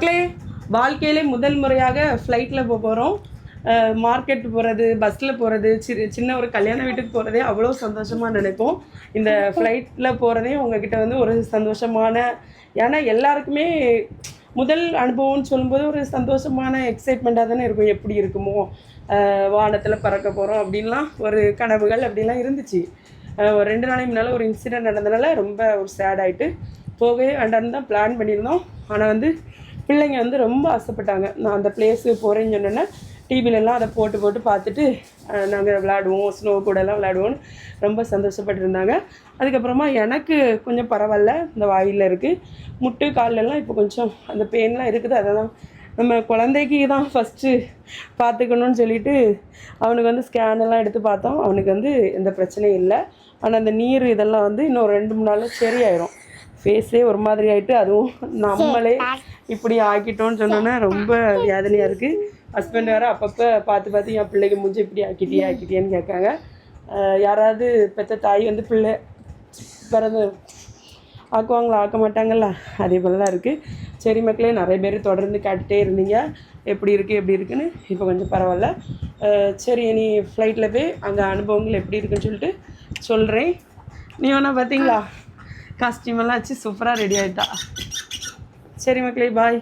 மக்களே, வாழ்க்கையிலே முதல் முறையாக ஃப்ளைட்டில் போகிறோம். மார்க்கெட் போகிறது, பஸ்ஸில் போகிறது, சின்ன ஒரு கல்யாண வீட்டுக்கு போகிறதே அவ்வளோ சந்தோஷமாக நினைப்போம். இந்த ஃப்ளைட்டில் போகிறதே உங்ககிட்ட வந்து ஒரு சந்தோஷமான, ஏன்னா எல்லாருக்குமே முதல் அனுபவம்னு சொல்லும்போது ஒரு சந்தோஷமான எக்ஸைட்மெண்ட்டாக தானே இருக்கும். எப்படி இருக்குமோ, வானத்தில் பறக்க போகிறோம் அப்படின்லாம் ஒரு கனவுகள் அப்படின்லாம் இருந்துச்சு. ஒரு 2 நாளைக்கு முன்னால் ஒரு இன்சிடெண்ட் நடந்ததுனால ரொம்ப ஒரு சேட் ஆகிட்டு போகவே வேண்டாம்னு தான் பிளான் பண்ணியிருந்தோம். ஆனால் வந்து பிள்ளைங்க வந்து ரொம்ப ஆசைப்பட்டாங்க. நான் அந்த பிளேஸுக்கு போகிறேன்னு சொன்னேன்னா டிவிலெலாம் அதை போட்டு பார்த்துட்டு நாங்கள் விளையாடுவோம், ஸ்னோ கூடலாம் விளையாடுவோன்னு ரொம்ப சந்தோஷப்பட்டுருந்தாங்க. அதுக்கப்புறமா எனக்கு கொஞ்சம் பரவாயில்ல, இந்த வாயில் இருக்குது, முட்டு கால்லெல்லாம் இப்போ கொஞ்சம் அந்த பெயின்லாம் இருக்குது. அதெல்லாம் நம்ம குழந்தைக்கு தான் ஃபஸ்ட்டு பார்த்துக்கணுன்னு சொல்லிவிட்டு அவனுக்கு வந்து ஸ்கேனெல்லாம் எடுத்து பார்த்தோம். அவனுக்கு வந்து எந்த பிரச்சனையும் இல்லை. ஆனால் அந்த நீர் இதெல்லாம் வந்து இன்னும் 2-3 நாளில் சரியாயிடும். ஃபேஸே ஒரு மாதிரி ஆகிட்டு, அதுவும் நம்மளே இப்படி ஆக்கிட்டோன்னு சொன்னோன்னா ரொம்ப வேதனையாக இருக்குது. ஹஸ்பண்ட் வேறு அப்பப்போ பார்த்து என் பிள்ளைக்கு மூஞ்சி இப்படி ஆக்கிட்டியான்னு கேட்காங்க. யாராவது பெற்ற தாய் வந்து பிள்ளை பிறந்து ஆக்குவாங்களா, ஆக்க மாட்டாங்கள்ல, அதே போல் தான் இருக்குது. சரி மக்களே, நிறைய பேர் தொடர்ந்து கேட்டுகிட்டே இருந்தீங்க எப்படி இருக்குன்னு. இப்போ கொஞ்சம் பரவாயில்ல. சரி, நீ ஃப்ளைட்டில் போய் அங்கே அனுபவங்கள் எப்படி இருக்குன்னு சொல்லிட்டு சொல்கிறேன். நீ வேணா பார்த்தீங்களா, காஸ்டியூமெல்லாம் வச்சு சூப்பராக ரெடி ஆகிட்டா. சரி மக்களே, பாய்.